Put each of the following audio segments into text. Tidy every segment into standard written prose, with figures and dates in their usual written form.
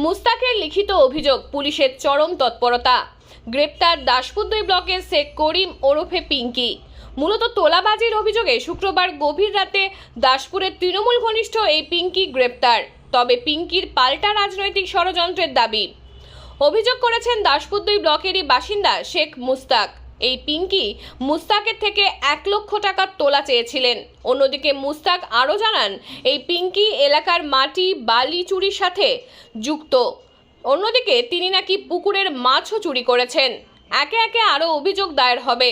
মুস্তাকের লিখিত অভিযোগ, পুলিশের চরম তৎপরতা। গ্রেপ্তার দাসপুর 2 ব্লকের শেখ করিম ওরফে পিঙ্কি। মূলত তোলাবাজির অভিযোগে শুক্রবার গভীর রাতে দাসপুরের তৃণমূল ঘনিষ্ঠ এই পিঙ্কি গ্রেপ্তার। তবে পিঙ্কির পাল্টা রাজনৈতিক ষড়যন্ত্রের দাবি অভিযোগ করেছেন দাসপুর 2 ব্লকেরই বাসিন্দা শেখ মুস্তাক। এই পিঙ্কি মুস্তাকের থেকে 1 লক্ষ টাকা তোলা চেয়েছিলেন। অন্যদিকে মুস্তাক আরও জানান, এই পিঙ্কি এলাকার মাটি বালি চুরির সাথে যুক্ত। অন্যদিকে তিনি নাকি পুকুরের মাছও চুরি করেছেন। একে একে আরও অভিযোগ দায়ের হবে।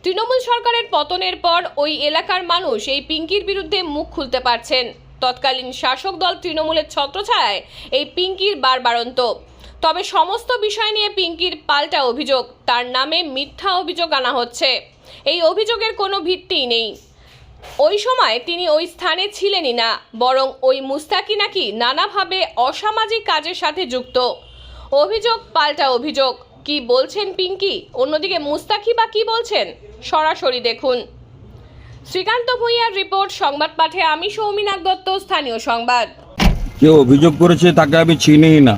তৃণমূল সরকারের পতনের পর ওই এলাকার মানুষ এই পিঙ্কির বিরুদ্ধে মুখ খুলতে পারছেন। তৎকালীন শাসক দল তৃণমূলের ছত্রছায়ায় এই পিঙ্কির বারবারন্ত। তবে সমস্ত বিষয় নিয়ে পিঙ্কির পাল্টা অভিযোগ, তার নামে মিথ্যা অভিযোগ আনা হচ্ছে। এই অভিযোগের কোনো ভিত্তিই নেই। ওই সময় তিনি ওই স্থানে ছিলেনই না, বরং ওই মুস্তাকি নাকি নানাভাবে অসামাজিক কাজের সাথে যুক্ত। অভিযোগ পাল্টা অভিযোগ। কি বলছেন পিঙ্কি, অন্যদিকে মুস্তাকি বা কি বলছেন, সরাসরি দেখুন। শ্রীকান্ত ভূঁইয়ার রিপোর্ট, সংবাদ পাঠে আমি সৌমিনাথ দত্ত, স্থানীয় সংবাদ। যে অভিযোগ করেছে তাকে আমি চিনিই না,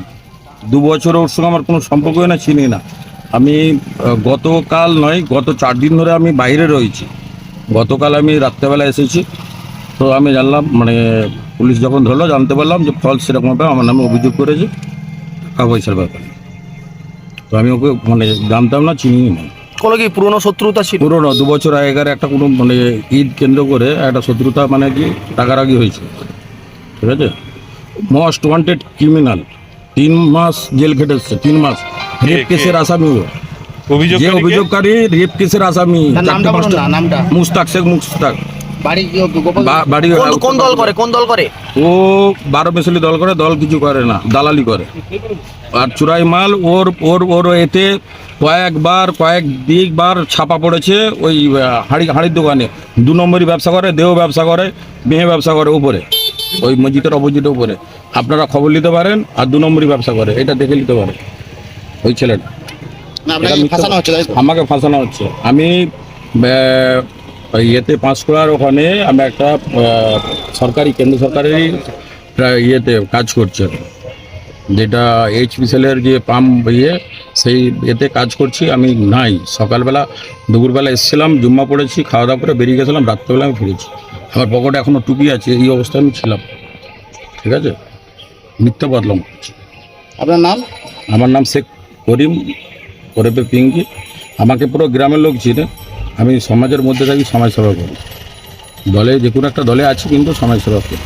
2 বছর ওর সঙ্গে আমার কোনো সম্পর্কই না, চিনি না। আমি গতকাল নয়, গত 4 দিন ধরে আমি বাইরে রয়েছি। গতকাল আমি রাত্রেবেলা এসেছি, তো আমি জানলাম, মানে পুলিশ যখন ধরলো জানতে পারলাম যে ফলস সেরকমভাবে আমার নামে অভিযোগ করেছে টাকা পয়সার ব্যাপারে। তো আমি ওকে মানে জানতাম না, চিনিই না। কোনো কি পুরনো শত্রুতা ছিল? পুরোনো 2 বছর আগের একটা কোনো মানে ঈদ কেন্দ্র করে একটা শত্রুতা, মানে কি টাকারাগি হয়েছে, ঠিক আছে। মোস্ট ওয়ান্টেড ক্রিমিনাল, 3 মাস জেল খেটেছে, 3 মাস। রেপ কেসের আসামি ও, যে অভিযোগকারী রেপ কেসের আসামি। নামটা মুস্তাক, শেখ মুস্তাক। বাড়ি কোন দল করে? ও 12 মেশালি দল করে, দল কিছু করে না, দালালি করে আর চুরাই মাল। ওর এতে কয়েকবার ছাপা পড়েছে। ওই হাড়ির দোকানে 2 নম্বরই ব্যবসা করে, দেহ ব্যবসা করে, মেয়ে ব্যবসা করে, উপরে ওই মসজিদের অপোজিটের উপরে। আপনারা খবর নিতে পারেন। আর 2 নম্বরই ব্যবসা করে, এটা দেখে নিতে পারেন ওই ছেলেটা। আমাকে ফাঁসানো হচ্ছে। আমি ইয়েতে 5 ওখানে আমি একটা সরকারি, কেন্দ্র সরকারেরই ইয়েতে কাজ করছে, যেটা HPCL-এর যে পাম্প সেই এতে কাজ করছি। আমি নাই, সকালবেলা দুপুরবেলা এসেছিলাম, জুম্মা পড়েছি, খাওয়া দাওয়া করে বেরিয়ে গেছিলাম, রাত্রেবেলা আমি ফিরেছি। আমার পকেটে এখনও টুপি আছে, এই অবস্থায় আমি ছিলাম, ঠিক আছে। মিথ্যা বদলাম করছি। আপনার নাম? আমার নাম শেখ করিম ওরফে পিঙ্কি। আমাকে পুরো গ্রামের লোক চিনে। আমি সমাজের মধ্যে থাকি, সমাজসেবা করি। দলে যে কোনো একটা দলে আছি, কিন্তু সমাজসেবা করি।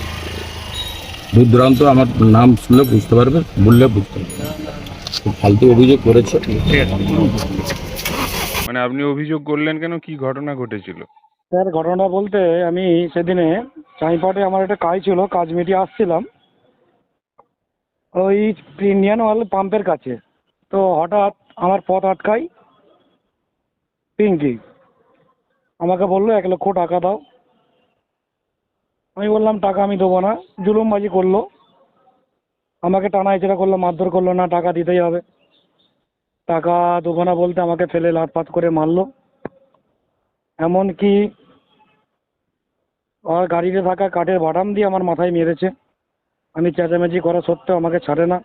দূর দূরান্ত আমার নাম শুনলে বুঝতে পারবে, বললে বুঝতে পারবে। খুব ফালতু অভিযোগ করেছে। মানে আপনি অভিযোগ করলেন কেন, কি ঘটনা ঘটেছিল? স্যার, ঘটনা বলতে আমি সেদিনে চাঁইপাটে আমার একটা কাজ ছিল, কাজ মিটিয়ে আসছিলাম ওই ইন্ডিয়ান অয়েল পাম্পের কাছে। তো হঠাৎ আমার পথ আটকাই পিঙ্কি। আমাকে বললো 1 লক্ষ টাকা দাও। আমি বললাম টাকা আমি দেবো না। জুলুমবাজি করলো, আমাকে টানাইচেরা করলো, মারধর করলো, না টাকা দিতেই হবে। টাকা দেবো না বলতে আমাকে ফেলে লাটপাট করে মারলো। এমনকি আর গাড়িতে থাকা কাঠের বাটাম দিয়ে আমার মাথায় মেরেছে। আমি চেঁচামেচি করা সত্ত্বেও আমাকে ছাড়ে না।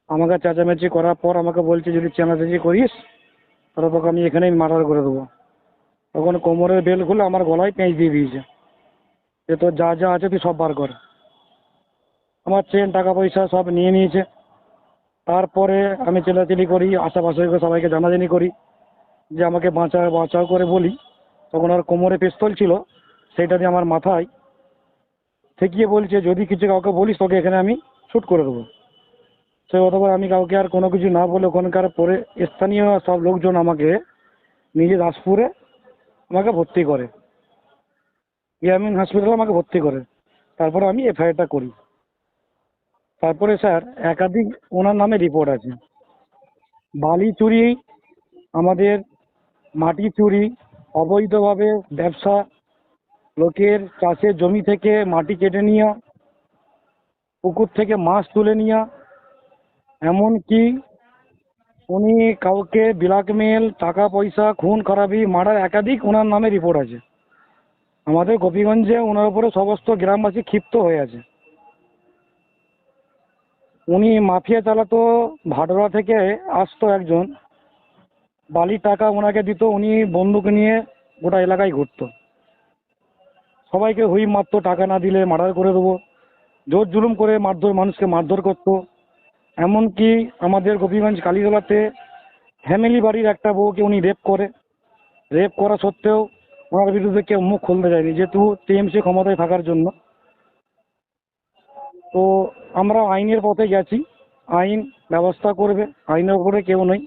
আমাকে চেঁচামেচি করার পর আমাকে বলছে, যদি চেঁচামেচি করিস তাহলে তোকে আমি এখানেই মার্ডার করে দেবো। তখন কোমরের বেল খুলে আমার গলায় পেঁচ দিয়ে দিয়েছে যে তোর যা যা আছে তুই সব বার কর। আমার চেন, টাকা পয়সা সব নিয়ে নিয়েছে। তারপরে আমি চেলাচেলি করি, আশেপাশে সবাইকে জানাজানি করি যে আমাকে বাঁচাও করে বলি। তখন আর কোমরে পিস্তল ছিল, সেইটা দিয়ে আমার মাথায় ঠেকিয়ে বলছে, যদি কিছু কাউকে বলিস তোকে এখানে আমি শ্যুট করে দেবো। সেই অতবার আমি কাউকে আর কোনো কিছু না বলে ওখানকার পরে স্থানীয় সব লোকজন আমাকে নিজে দাসপুরে আমাকে ভর্তি করে, গ্রামীণ হসপিটালে আমাকে ভর্তি করে। তারপরে আমি FIR-টা করি। তারপরে স্যার একাধিক ওনার নামে রিপোর্ট আছে। বালি চুরি, আমাদের মাটি চুরি, অবৈধভাবে ব্যবসা, লোকের চাষের জমি থেকে মাটি কেটে নেওয়া, পুকুর থেকে মাছ তুলে নেওয়া, এমনকি উনি কাউকে ব্ল্যাকমেল, টাকা পয়সা, খুন খারাপি, মার্ডার, একাধিক ওনার নামে রিপোর্ট আছে। আমাদের গোপীগঞ্জে ওনার উপরে সমস্ত গ্রামবাসী ক্ষিপ্ত হয়ে আছে। উনি মাফিয়া চালাতো, ভাডোরা থেকে আসতো একজন, বালির টাকা ওনাকে দিত, উনি বন্দুক নিয়ে গোটা এলাকায় ঘুরতো, সবাইকে হুই মারতো, টাকা না দিলে মার্ডার করে দেবো, জোর জুলুম করে মানুষকে মারধর করতো। এমনকি আমাদের গোপীগঞ্জ কালীতলাতে ফ্যামিলি বাড়ির একটা বউকে উনি রেপ করে, রেপ করা সত্ত্বেও ওনার বিরুদ্ধে কেউ মুখ খুলতে যায়নি, যেহেতু টিএমসি ক্ষমতায় থাকার জন্য। তো আমরা আইনের পথে গেছি, আইন ব্যবস্থা করবে, আইনের উপরে কেউ নয়।